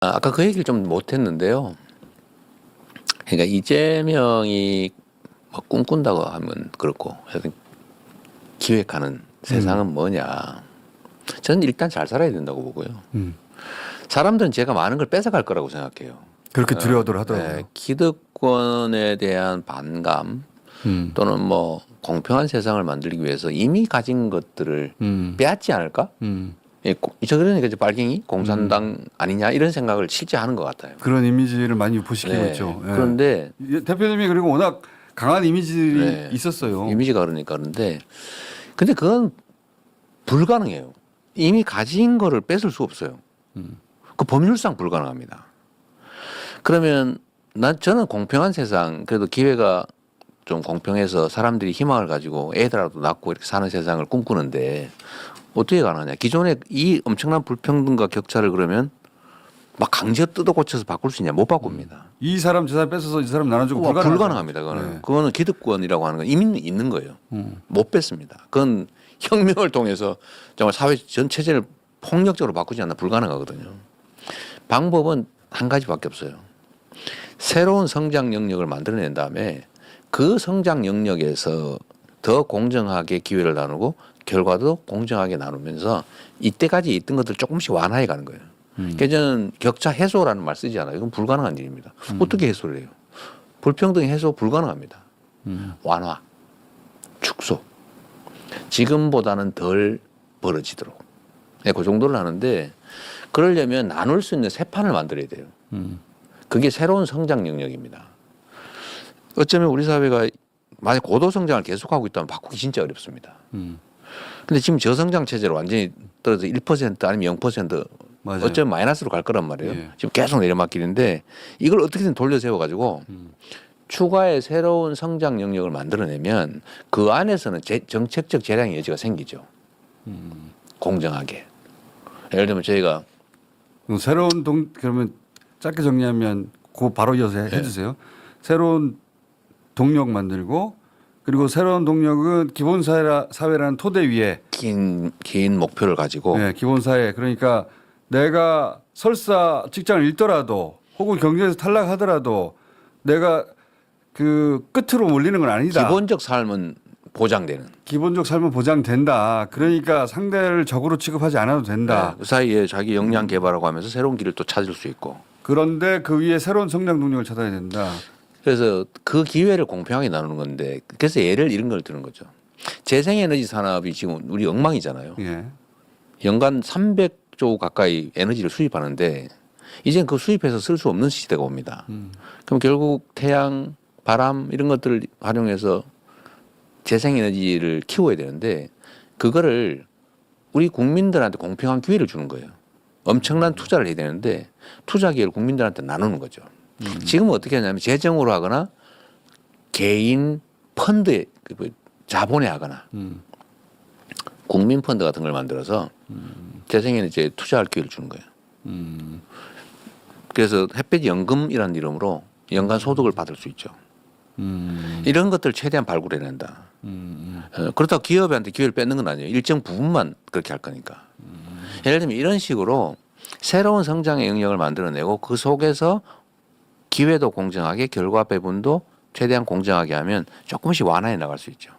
아까 그 얘기를 좀 못했는데요. 그러니까 이재명이 뭐 꿈꾼다고 하면 그렇고 하여튼 기획하는 세상은 뭐냐. 저는 일단 잘 살아야 된다고 보고요. 사람들은 제가 많은 걸 뺏어갈 거라고 생각해요. 그렇게 두려워들 하더라고요. 네, 기득권에 대한 반감 또는 뭐 공평한 세상을 만들기 위해서 이미 가진 것들을 빼앗지 않을까? 예, 저 그러니까 이제 빨갱이 공산당 아니냐 이런 생각을 실제 하는 것 같아요. 그런 이미지를 많이 유포시키고 네, 있죠. 예. 그런데 대표님이 그리고 워낙 강한 이미지들이 네, 있었어요. 이미지가 그러니까 그런데 근데 그건 불가능해요. 이미 가진 거를 뺏을 수 없어요. 그 법률상 불가능합니다. 그러면 저는 공평한 세상 그래도 기회가 좀 공평해서 사람들이 희망을 가지고 애들하고도 낳고 이렇게 사는 세상을 꿈꾸는데 어떻게 가능하냐. 기존에 이 엄청난 불평등과 격차를 그러면 막 강제 뜯어 고쳐서 바꿀 수 있냐. 못 바꿉니다. 이 사람 저 사람 뺏어서 이 사람 나눠주고 불가능하죠. 불가능합니다. 그거는. 네. 그거는 기득권이라고 하는 건 이미 있는 거예요. 못 뺐습니다. 그건 혁명을 통해서 정말 사회 전 체제를 폭력적으로 바꾸지 않나 불가능하거든요. 방법은 한 가지밖에 없어요. 새로운 성장 영역을 만들어낸 다음에 그 성장 영역에서 더 공정하게 기회를 나누고 결과도 공정하게 나누면서 이때까지 있던 것들 조금씩 완화해 가는 거예요. 그래서 저는 격차 해소라는 말 쓰지 않아요. 이건 불가능한 일입니다. 어떻게 해소를 해요? 불평등 해소 불가능합니다. 완화, 축소. 지금보다는 덜 벌어지도록. 네, 그 정도를 하는데 그러려면 나눌 수 있는 새 판을 만들어야 돼요. 그게 새로운 성장 영역입니다. 어쩌면 우리 사회가 만약 고도 성장을 계속하고 있다면 바꾸기 진짜 어렵습니다. 근데 지금 저성장 체제로 완전히 떨어져 1% 아니면 0% 맞아요. 어쩌면 마이너스로 갈 거란 말이에요. 예. 지금 계속 내려막길인데 이걸 어떻게든 돌려 세워가지고 추가의 새로운 성장 영역을 만들어내면 그 안에서는 정책적 재량의 여지가 생기죠. 공정하게. 예를 들면 저희가 새로운 그러면 짧게 정리하면 그 바로 이어서 해주세요. 새로운 동력 만들고 그리고 새로운 동력은 기본 사회라는 토대 위에 긴 목표를 가지고 네, 기본 사회 그러니까 내가 설사 직장을 잃더라도 혹은 경제에서 탈락하더라도 내가 그 끝으로 몰리는 건 아니다. 기본적 삶은 보장되는. 기본적 삶은 보장된다. 그러니까 상대를 적으로 취급하지 않아도 된다. 네, 그 사이에 자기 역량 개발하고 하면서 새로운 길을 또 찾을 수 있고. 그런데 그 위에 새로운 성장 동력을 찾아야 된다. 그래서 그 기회를 공평하게 나누는 건데 그래서 예를 이런 걸 드는 거죠. 재생에너지 산업이 지금 우리 엉망이잖아요. 예. 연간 300조 가까이 에너지를 수입하는데 이젠 그 수입해서 쓸 수 없는 시대가 옵니다. 그럼 결국 태양, 바람 이런 것들을 활용해서 재생에너지를 키워야 되는데 그거를 우리 국민들한테 공평한 기회를 주는 거예요. 엄청난 투자를 해야 되는데 투자 기회를 국민들한테 나누는 거죠. 지금은 어떻게 하냐면 재정으로 하거나 개인 펀드에 자본에 하거나 국민 펀드 같은 걸 만들어서 재생에너지에 투자할 기회를 주는 거예요. 그래서 햇볕 연금이라는 이름으로 연간 소득을 받을 수 있죠. 이런 것들 최대한 발굴해낸다. 그렇다고 기업한테 기회를 뺏는 건 아니에요. 일정 부분만 그렇게 할 거니까. 예를 들면 이런 식으로 새로운 성장의 영역을 만들어내고 그 속에서 기회도 공정하게 결과 배분도 최대한 공정하게 하면 조금씩 완화해 나갈 수 있죠.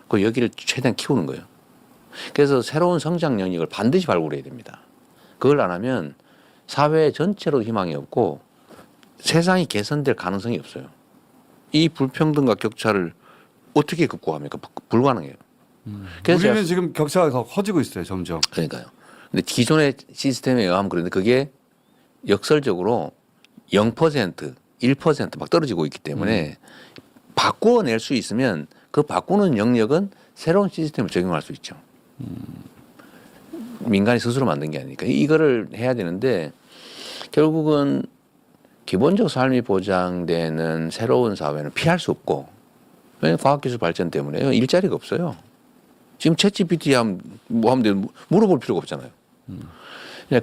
그 여기를 최대한 키우는 거예요. 그래서 새로운 성장 영역을 반드시 발굴해야 됩니다. 그걸 안 하면 사회 전체로 희망이 없고 세상이 개선될 가능성이 없어요. 이 불평등과 격차를 어떻게 극복합니까? 불가능해요. 그래서 우리는 지금 격차가 더 커지고 있어요, 점점. 그러니까요. 근데 기존의 시스템에 의하면 그런데 그게 역설적으로 0%, 1%막 떨어지고 있기 때문에 바꾸어낼 수 있으면 그 바꾸는 영역은 새로운 시스템을 적용할 수 있죠. 민간이 스스로 만든 게 아니니까 이거를 해야 되는데 결국은 기본적 삶이 보장되는 새로운 사회는 피할 수 없고 왜냐하면 과학기술 발전 때문에 일자리가 없어요. 지금 챗GPT 하면 뭐 하면 돼 물어볼 필요가 없잖아요.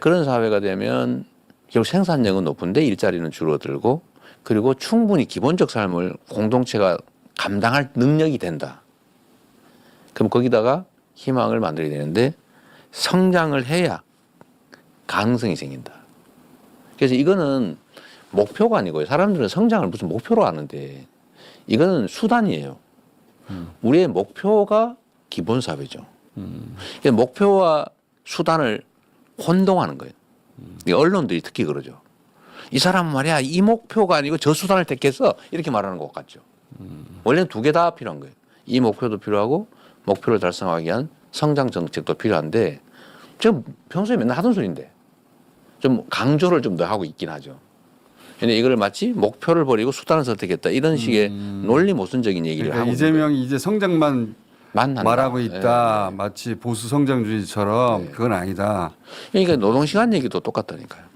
그런 사회가 되면 결국 생산력은 높은데 일자리는 줄어들고 그리고 충분히 기본적 삶을 공동체가 감당할 능력이 된다. 그럼 거기다가 희망을 만들어야 되는데 성장을 해야 가능성이 생긴다. 그래서 이거는 목표가 아니고요. 사람들은 성장을 무슨 목표로 하는데 이거는 수단이에요. 우리의 목표가 기본사회죠. 그래서 목표와 수단을 혼동하는 거예요. 이 언론들이 특히 그러죠. 이 사람은 말이야 이 목표가 아니고 저 수단을 택해서 이렇게 말하는 것 같죠. 원래는 두 개 다 필요한 거예요. 이 목표도 필요하고 목표를 달성하기 위한 성장 정책도 필요한데 제가 평소에 맨날 하던 소리인데 좀 강조를 좀 더 하고 있긴 하죠. 근데 이걸 마치 목표를 버리고 수단을 선택했다 이런 식의 논리 모순적인 얘기를 그러니까 하고 이재명이 이제 성장만 만난다. 말하고 있다. 예. 마치 보수 성장주의처럼 그건 아니다. 그러니까 노동시간 얘기도 똑같다니까요.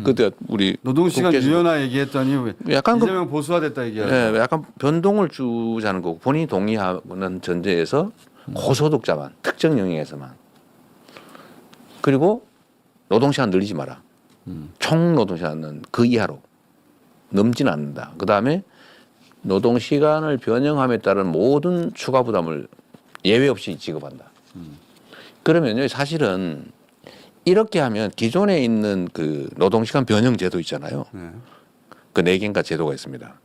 그때 우리 노동시간 국회에서 유연화 얘기했더니 왜 약간 이재명 보수화됐다 얘기하죠. 예, 약간 변동을 주자는 거고 본인이 동의하는 전제에서 고소득자만 특정 영역에서만 그리고 노동시간 늘리지 마라. 총 노동시간은 그 이하로 넘지는 않는다. 그 다음에 노동시간을 변형함에 따른 모든 추가 부담을 예외 없이 지급한다. 그러면요 사실은 이렇게 하면 기존에 있는 그 노동시간 변형 제도 있잖아요. 네. 그 4개인가 제도가 있습니다.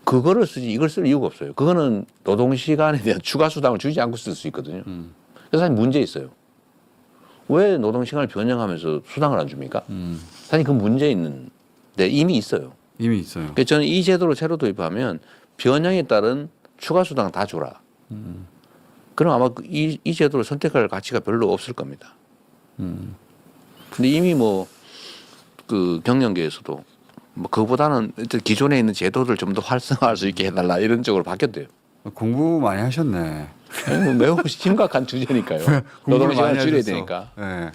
그거를 쓰지 이걸 쓸 이유가 없어요. 그거는 노동시간에 대한 추가 수당을 주지 않고 쓸 수 있거든요. 그래서 사실 문제 있어요. 왜 노동시간을 변형하면서 수당을 안 줍니까? 사실 그 문제 있는데 이미 있어요. 이미 있어요. 그래서 저는 이 제도를 새로 도입하면 변형에 따른 추가 수당 다 줘라. 그럼 아마 이 제도를 선택할 가치가 별로 없을 겁니다. 근데 이미 뭐 그 경영계에서도 뭐 그보다는 일단 기존에 있는 제도를 좀 더 활성화할 수 있게 해달라 이런 쪽으로 바뀌었대요. 공부 많이 하셨네. 아니, 뭐 매우 심각한 주제니까요. 공부를 많이 노동시간을 줄여야 하셨어. 되니까. 네.